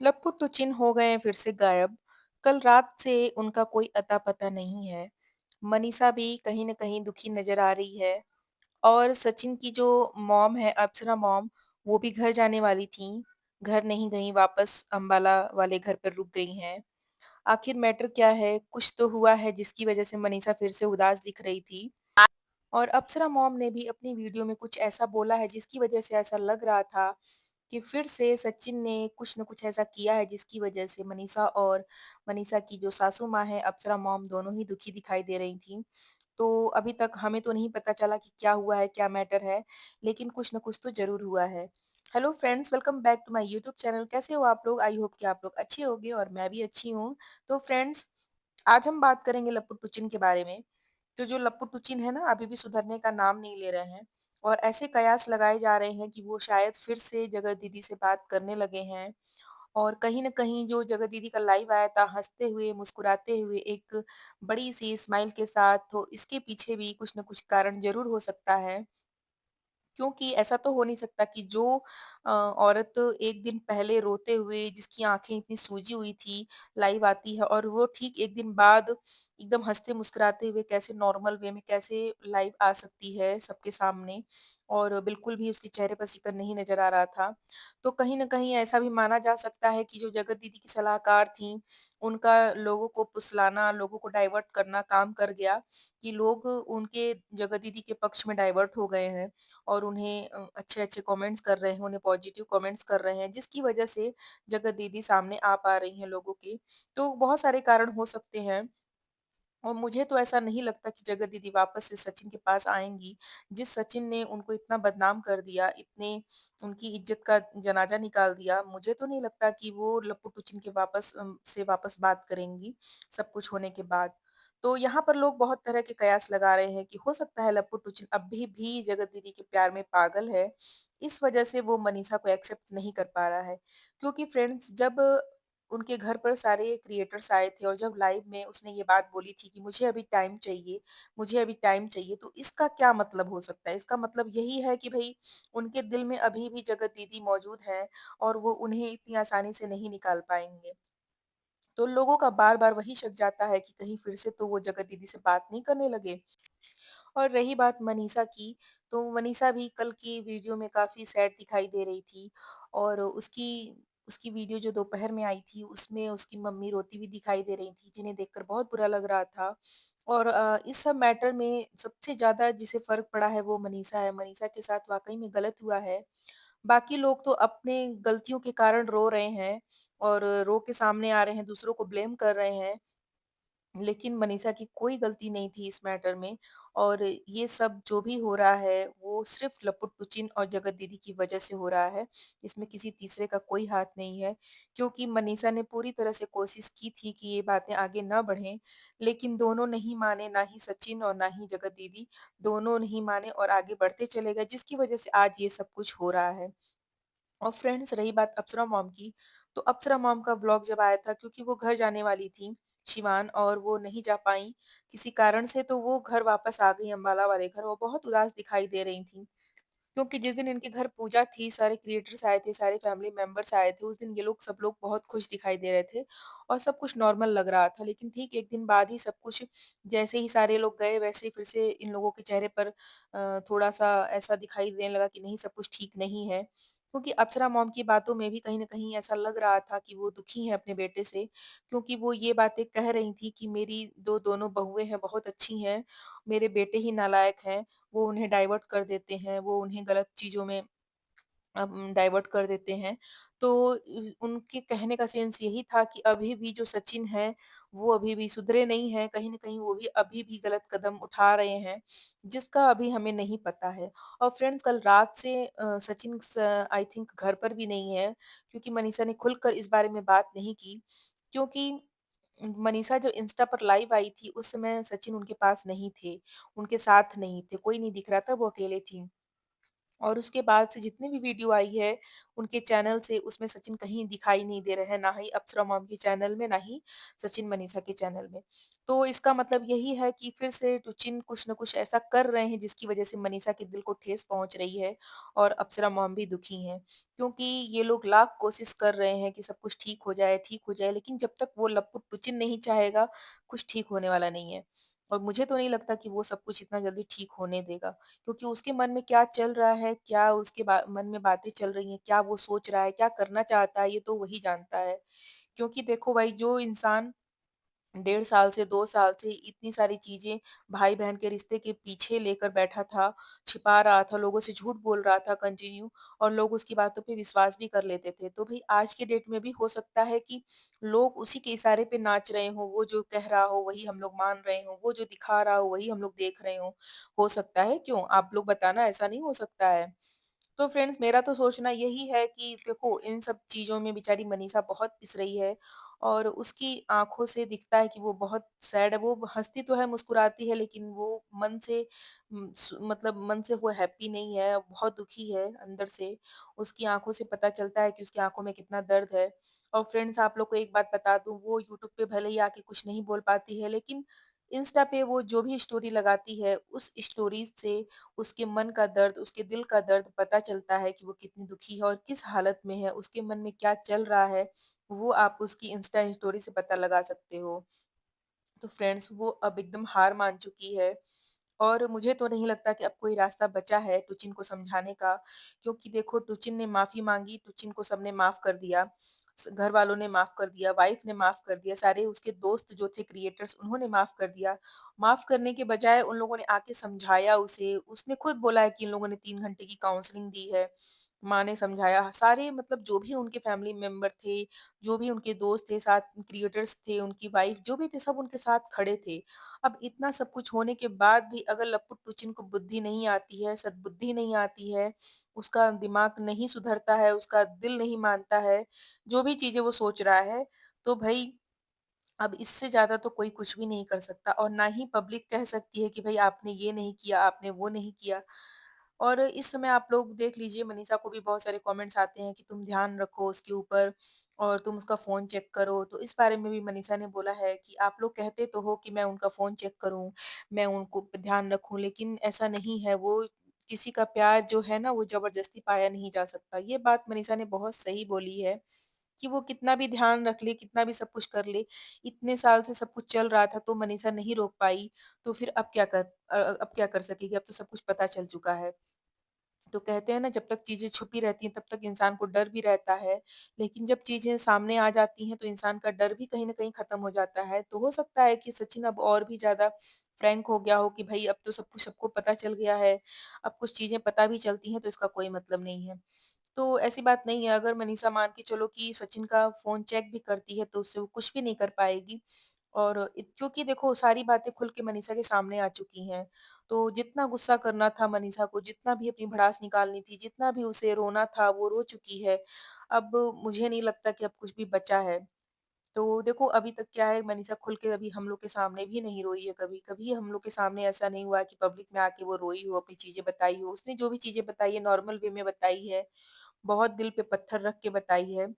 लपुट-टुचिन हो गए हैं फिर से गायब। कल रात से उनका कोई अता-पता नहीं है। मनीषा भी कहीं न कहीं दुखी नज़र आ रही है और सचिन की जो मॉम है, अप्सरा मॉम, वो भी घर जाने वाली थीं। घर नहीं गईं, वापस अम्बाला वाले घर पर रुक गई हैं। आखिर मैटर क्या है? कुछ तो हुआ है जिसकी वज़ह से मनीषा फिर से उदास दिख रही थी। और अप्सरा मॉम ने भी अपनी वीडियो में कुछ ऐसा बोला है जिसकी वजह से ऐसा लग रहा था कि फिर से सचिन ने कुछ न कुछ ऐसा किया है जिसकी वजह से मनीषा और मनीषा की जो सासू माँ हैं अप्सरा मॉम दोनों ही दुखी दिखाई दे रही थीं। तो अभी तक हमें तो नहीं पता चला कि क्या हुआ है, क्या मैटर है, लेकिन कुछ न कुछ तो ज़रूर हुआ है। Hello friends, welcome back to my YouTube channel. कैसे हो आप लोग? आई होप कि आप लोग अच्छे होंगे और मैं भी अच्छी हूँ। तो फ्रेंड्स, आज हम बात करेंगे लपुट-टुचिन के बारे में। तो जो लपुट-टुचिन है ना, अभी भी सुधरने का नाम नहीं ले रहे हैं और ऐसे कयास लगाए जा रहे हैं कि वो शायद फिर से जगत दीदी से बात करने लगे हैं। और कहीं न कहीं जो जगत दीदी का लाइव आया था हँसते हुए, मुस्कुराते हुए, एक बड़ी-सी स्माइल के साथ, तो इसके पीछे भी कुछ न कुछ कारण ज़रूर हो सकता है। क्योंकि ऐसा तो हो नहीं सकता कि जो औरत एक दिन पहले रोते हुए जिसकी आँखें इतनी सूजी हुई थी, लाइव आती है और वो ठीक 1 दिन बाद एकदम हँसते-मुस्कुराते हुए कैसे नॉर्मल वे में कैसे लाइव आ सकती है सबके सामने और बिल्कुल भी उसके चेहरे पर सिकन नहीं नज़र आ रहा था। तो कहीं न कहीं ऐसा भी माना जा सकता है कि जो जगत दीदी की सलाहकार थीं, उनका लोगों को फुसलाना, लोगों को डाइवर्ट करना काम कर गया कि लोग उनके जगत दीदी के पक्ष में डाइवर्ट हो गए हैं। और उन्हें अच्छे-अच्छे कमेंट्स कर रहे हैं, उन्हें पॉजिटिव कमेंट्स कर रहे हैं, जिसकी वजह से जगत दीदी सामने आ पा रही हैं लोगों के। तो बहुत सारे कारण हो सकते हैं और मुझे तो ऐसा नहीं लगता कि जगत दीदी वापस से सचिन के पास आएँगी। जिस सचिन ने उनको इतना बदनाम कर दिया, इतने उनकी इज़्ज़त का जनाज़ा निकाल दिया, मुझे तो नहीं लगता कि वो लपुट-टुचिन के से वापस बात करेंगी, सब कुछ होने के बाद। तो यहाँ पर लोग बहुत तरह के कयास लगा रहे हैं कि हो सकता है लपुट-टुचिन अभी भी जगत दीदी के प्यार में पागल है, इस वजह से वो मनीषा को एक्सेप्ट नहीं कर पा रहा है। क्योंकि फ्रेंड्स जब उनके घर पर सारे क्रिएटर्स आए थे और जब लाइव में उसने ये बात बोली थी कि मुझे अभी टाइम चाहिए, मुझे अभी टाइम चाहिए, तो इसका क्या मतलब हो सकता है? इसका मतलब यही है कि भई उनके दिल में अभी भी जगत दीदी मौजूद हैं और वो उन्हें इतनी आसानी से नहीं निकाल पाएँगे। तो लोगों का बार-बार वही शक जाता है कि कहीं फिर से तो वो जगत दीदी से बात नहीं करने लगे। और रही बात मनीषा की, तो मनीषा भी कल की वीडियो में काफ़ी सैड दिखाई दे रही थी और उसकी उसकी वीडियो जो दोपहर में आई थी, उसमें उसकी मम्मी रोती हुई दिखाई दे रही थी, जिन्हें देखकर बहुत बुरा लग रहा था। और इस सब मैटर में सबसे ज़्यादा जिसे फ़र्क पड़ा है, वो मनीषा है। मनीषा के साथ वाक़ई में गलत हुआ है। बाकी लोग तो अपने गलतियों के कारण रो रहे हैं और रो के सामने आ रहे हैं, दूसरों को ब्लेम कर रहे हैं। लेकिन मनीषा की कोई गलती नहीं थी इस मैटर में और ये सब जो भी हो रहा है, वो सिर्फ़ लपुट-पुचिन और जगत दीदी की वजह से हो रहा है। इसमें किसी तीसरे का कोई हाथ नहीं है, क्योंकि मनीषा ने पूरी तरह से कोशिश की थी कि ये बातें आगे ना बढ़ें, लेकिन दोनों नहीं माने, ना ही सचिन और ना ही जगत दीदी, दोनों नहीं माने और आगे बढ़ते चले गए, जिसकी वजह से आज ये सब कुछ हो रहा है। और फ्रेंड्स रही बात अप्सरा मॉम की, तो अप्सरा मॉम का व्लॉग जब आया था क्योंकि वो घर जाने वाली थीं, शिवान और वो नहीं जा पाईं किसी कारण से तो वो घर वापस आ गईं अम्बाला वाले घर और बहुत उदास दिखाई दे रही थीं। क्योंकि जिस दिन इनके घर पूजा थी, सारे क्रिएटर्स आए थे, सारे फैमिली मेंबर्स आए थे, उस दिन ये लोग सब लोग बहुत खुश दिखाई दे रहे थे और सब कुछ नॉर्मल लग रहा था। लेकिन ठीक 1 दिन बाद ही सब कुछ जैसे ही सारे लोग गए वैसे ही फिर से इन लोगों के चेहरे पर थोड़ा-सा ऐसा दिखाई देने लगा कि नहीं सब कुछ ठीक नहीं है। क्योंकि अप्सरा मॉम की बातों में भी कहीं न कहीं ऐसा लग रहा था कि वो दुखी हैं अपने बेटे से, क्योंकि वो ये बातें कह रही थी कि मेरी दोनों बहुएँ हैं बहुत अच्छी हैं, मेरे बेटे ही नालायक हैं। वो उन्हें डाइवर्ट कर देते हैं, वो उन्हें गलत चीज़ों में डाइवर्ट कर देते हैं। तो उनके कहने का सेंस यही था कि अभी भी जो सचिन हैं, वो अभी भी सुधरे नहीं हैं, कहीं न कहीं वो भी अभी भी गलत कदम उठा रहे हैं, जिसका अभी हमें नहीं पता है। और फ्रेंड्स कल रात से सचिन आई थिंक घर पर भी नहीं है, क्योंकि मनीषा ने खुलकर इस बारे में बात नहीं की, क्योंकि मनीषा जब इंस्टा पर लाइव आई थी, उस समय सचिन उनके पास नहीं थे, उनके साथ नहीं थे, कोई नहीं दिख रहा था, वो अकेले थीं। और उसके बाद से जितनी भी वीडियो आई है, उनके चैनल से उसमें सचिन कहीं दिखाई नहीं दे रहे हैं, ना ही अप्सरा मॉम के चैनल में, ना ही सचिन मनीषा के चैनल में। तो इसका मतलब यही है कि फिर से टुचिन कुछ न कुछ ऐसा कर रहे हैं जिसकी वज़ह से मनीषा के दिल को ठेस पहुँच रही है और अप्सरा मॉम भी दुखी हैं। क्योंकि ये लोग लाख कोशिश कर रहे हैं कि सब कुछ ठीक हो जाए, लेकिन जब तक वो लप्पू टुचिन नहीं चाहेगा, कुछ ठीक होने वाला नहीं है। और मुझे तो नहीं लगता कि वो सब कुछ इतना जल्दी ठीक होने देगा, क्योंकि उसके मन में क्या चल रहा है, क्या उसके मन में बातें चल रही हैं, क्या वो सोच रहा है, क्या करना चाहता है, ये तो वही जानता है। क्योंकि देखो भाई, जो इंसान 1.5 साल से 2 साल से इतनी सारी चीज़ें भाई-बहन के रिश्ते के पीछे लेकर बैठा था, छिपा रहा था, लोगों से झूठ बोल रहा था कंटिन्यू, और लोग उसकी बातों पे विश्वास भी कर लेते थे। तो भई आज के डेट में भी हो सकता है कि लोग उसी के इशारे पे नाच रहे हों, वो जो कह रहा हो वही हम लोग मान रहे हों, वो जो दिखा रहा हो वही हम लोग देख रहे हों। हो सकता है, क्यों? आप लोग बताना, ऐसा नहीं हो सकता है? तो फ्रेंड्स, मेरा तो सोचना यही है कि देखो, इन सब चीज़ों में बेचारी मनीषा बहुत पिस रही है और उसकी आँखों से दिखता है कि वो बहुत सैड है। वो हँसती तो है, मुस्कुराती है, लेकिन वो मन से मतलब मन से वो हैप्पी नहीं है, बहुत दुखी है अंदर से। उसकी आँखों से पता चलता है कि उसकी आँखों में कितना दर्द है। और फ्रेंड्स, आप लोग को एक बात बता दूँ, वो यूट्यूब पे भले ही आके कुछ नहीं बोल पाती है, लेकिन इंस्टा पे वो जो भी स्टोरी लगाती है, उस स्टोरी से उसके मन का दर्द, उसके दिल का दर्द पता चलता है कि वो कितनी दुखी है और किस हालत में है, उसके मन में क्या चल रहा है, वो आप उसकी इंस्टा स्टोरी से पता लगा सकते हो। तो फ्रेंड्स, वो अब एकदम हार मान चुकी है और मुझे तो नहीं लगता कि अब कोई रास्ता बचा है टुचिन को समझाने का, क्योंकि देखो, टुचिन ने माफ़ी माँगी, टुचिन को सबने माफ़ कर दिया। घर वालों ने माफ़ कर दिया, वाइफ़ ने माफ़ कर दिया, सारे उसके दोस्त जो थे क्रिएटर्स, उन्होंने माफ़ कर दिया। माफ़ करने के बजाय उन लोगों ने आके समझाया उसे, उसने खुद बोला है कि इन लोगों ने 3 घंटे की काउंसलिंग दी है। माँ ने समझाया, सारे मतलब जो भी उनके फैमिली मेंबर थे, जो भी उनके दोस्त थे, साथ क्रिएटर्स थे, उनकी वाइफ़, जो भी थे, सब उनके साथ खड़े थे। अब इतना सब कुछ होने के बाद भी अगर लप्पू टुचिन को बुद्धि नहीं आती है, सद्बुद्धि नहीं आती है, उसका दिमाग नहीं सुधरता है, उसका दिल नहीं मानता है, जो भी चीज़ें वो सोच रहा है, तो भई अब इससे ज़्यादा तो कोई कुछ भी नहीं कर सकता और ना ही पब्लिक कह सकती है कि भई आपने ये नहीं किया, आपने वो नहीं किया। और इस समय आप लोग देख लीजिए, मनीषा को भी बहुत सारे कमेंट्स आते हैं कि तुम ध्यान रखो उसके ऊपर और तुम उसका फ़ोन चेक करो। तो इस बारे में भी मनीषा ने बोला है कि आप लोग कहते तो हो कि मैं उनका फ़ोन चेक करूँ, मैं उनको पे ध्यान रखूँ, लेकिन ऐसा नहीं है। वो किसी का प्यार जो है ना, वो ज़बरदस्ती पाया नहीं जा सकता। ये बात मनीषा ने बहुत सही बोली है कि वो कितना भी ध्यान रख ले, कितना भी सब कुछ कर ले, इतने साल से सब कुछ चल रहा था तो मनीषा नहीं रोक पाई, तो फिर अब क्या कर सकेगी? अब तो सब कुछ पता चल चुका है। तो कहते हैं ना, जब तक चीज़ें छुपी रहती हैं तब तक इंसान को डर भी रहता है, लेकिन जब चीज़ें सामने आ जाती हैं तो इंसान का डर भी कहीं न कहीं खत्म हो जाता है। तो हो सकता है कि सचिन अब और भी ज़्यादा फ्रैंक हो गया हो कि भई अब तो सब कुछ सबको पता चल गया है, अब कुछ चीज़ें पता भी चलती हैं तो इसका कोई मतलब नहीं है। तो ऐसी बात नहीं है, अगर मनीषा मान के चलो कि सचिन का फ़ोन चेक भी करती है तो उससे वो कुछ भी नहीं कर पाएगी। और क्योंकि देखो, सारी बातें खुल के मनीषा के सामने आ चुकी हैं। तो जितना गुस्सा करना था मनीषा को, जितना भी अपनी भड़ास निकालनी थी, जितना भी उसे रोना था, वो रो चुकी है। अब मुझे नहीं लगता कि अब कुछ भी बचा है। तो देखो, अभी तक क्या है, मनीषा खुल के अभी हम लोग के सामने भी नहीं रोई है कभी। कभी हम लोग के सामने ऐसा नहीं हुआ है कि पब्लिक में आके वो रोई हो, अपनी चीज़ें बताई हो। उसने जो भी चीज़ें बताई है नॉर्मल वे में बताई है, बहुत दिल पे पत्थर रख के बताई है।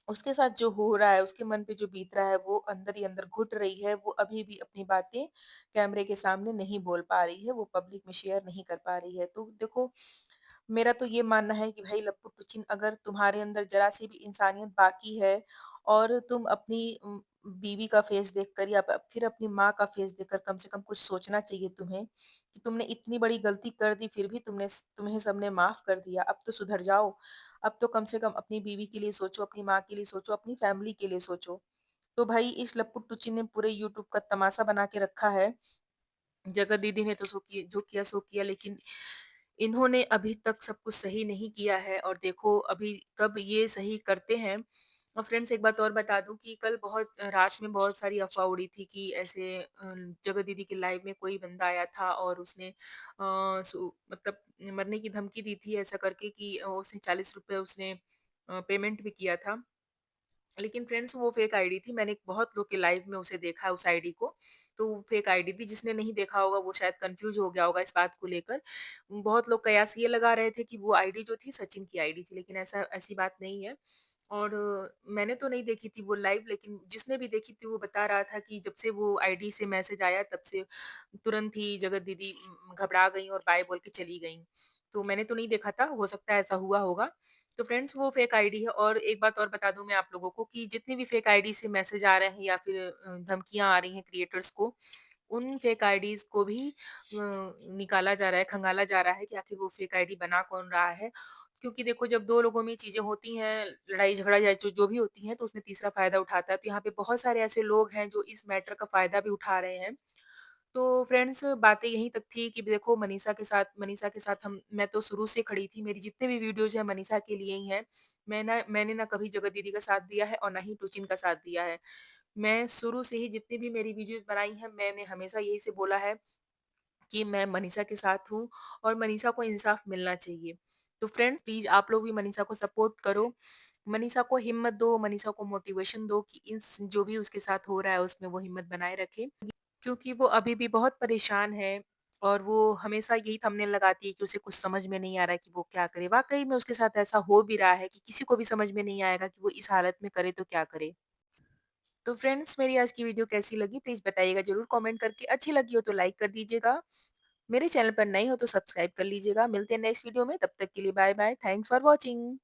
उसके साथ जो हो रहा है, उसके मन पे जो बीत रहा है, वो अंदर ही अंदर घुट रही है। वो अभी भी अपनी बातें कैमरे के सामने नहीं बोल पा रही है, वो पब्लिक में शेयर नहीं कर पा रही है। तो देखो, मेरा तो ये मानना है कि भाई लप्पू टुचिन, अगर तुम्हारे अंदर ज़रा-सी भी इंसानियत बाकी है और तुम अपनी बीवी का फेस देखकर या फिर अपनी माँ का फेस देखकर कम से कम कुछ सोचना चाहिए तुम्हें, कि तुमने इतनी बड़ी गलती कर दी, फिर भी तुम्हें सबने माफ़ कर दिया। अब तो सुधर जाओ। अब तो कम से कम अपनी बीवी के लिए सोचो, अपनी माँ के लिए सोचो, अपनी फैमिली के लिए सोचो। तो भाई इस लप्पू टुच्ची ने पूरे यूट्यूब का तमाशा बना के रखा है। जगत दीदी ने तो जो किया सो किया, लेकिन इन्होंने अभी तक सब कुछ सही नहीं किया है और देखो अभी कब ये सही करते हैं। और फ्रेंड्स, एक बात और बता दूँ कि कल बहुत रात में बहुत सारी अफ़वाह उड़ी थी कि ऐसे जगत दीदी के लाइव में कोई बंदा आया था और उसने मतलब मरने की धमकी दी थी, ऐसा करके कि उसने ₹40 उसने पेमेंट भी किया था। लेकिन फ्रेंड्स, वो फेक आईडी थी। मैंने बहुत लोग के लाइव में उसे देखा उस आईडी को। तो वो फेक आईडी थी, जिसने नहीं देखा होगा वो शायद कन्फ्यूज़ हो गया होगा इस बात को लेकर। बहुत लोग कयास ये लगा रहे थे कि वो आईडी जो थी सचिन की आईडी थी, लेकिन ऐसी बात नहीं है। और मैंने तो नहीं देखी थी वो लाइव, लेकिन जिसने भी देखी थी वो बता रहा था कि जब से वो आईडी से मैसेज आया तब से तुरंत ही जगत दीदी घबरा गईं और बाय बोल के चली गईं। तो मैंने तो नहीं देखा था, हो सकता है ऐसा हुआ होगा। तो फ्रेंड्स वो फेक आईडी है, और एक बात और बता दूँ मैं आप लोगों को कि जितनी भी फेक आईडी से मैसेज आ रहे हैं या फिर धमकियाँ आ रही हैं क्रिएटर्स को, उन फेक आईडीज़ को भी निकाला जा रहा है, खंगाला जा रहा है कि आखिर वो फेक आईडी बना कौन रहा है। क्योंकि देखो जब 2 लोगों में चीज़ें होती हैं, लड़ाई-झगड़ा या जो जो भी होती हैं, तो उसमें तीसरा फ़ायदा उठाता है। तो यहाँ पे बहुत सारे ऐसे लोग हैं जो इस मैटर का फ़ायदा भी उठा रहे हैं। तो फ्रेंड्स बातें यहीं तक थी कि देखो मनीषा के साथ मैं तो शुरू से खड़ी थी। मेरी जितने भी वीडियोज़ हैं मनीषा के लिए ही हैं। मैंने ना कभी जगत दीदी का साथ दिया है और ना ही टुचिन का साथ दिया है। मैं शुरू से ही जितनी भी मेरी वीडियोज़ बनाई हैं, मैंने हमेशा यही से बोला है कि मैं मनीषा के साथ हूँ और मनीषा को इंसाफ मिलना चाहिए। तो फ्रेंड्स प्लीज़ आप लोग भी मनीषा को सपोर्ट करो। मनीषा को हिम्मत दो, मनीषा को मोटिवेशन दो कि इस जो भी उसके साथ हो रहा है उसमें वो हिम्मत बनाए रखे। क्योंकि वो अभी भी बहुत परेशान है और वो हमेशा यही थंबनेल लगाती है कि उसे कुछ समझ में नहीं आ रहा है कि वो क्या करे। वाक़ई में उसके साथ ऐसा हो भी रहा है कि किसी को भी समझ में नहीं आएगा कि वो इस हालत में करे तो क्या करे? तो फ्रेंड्स मेरी आज की वीडियो कैसी लगी प्लीज़ बताइएगा ज़रूर कमेंट करके। अच्छी लगी हो तो लाइक कर दीजिएगा। मेरे चैनल पर नए हो तो सब्सक्राइब कर लीजिएगा। मिलते हैं नेक्स्ट वीडियो में, तब तक के लिए bye bye. Thanks for watching.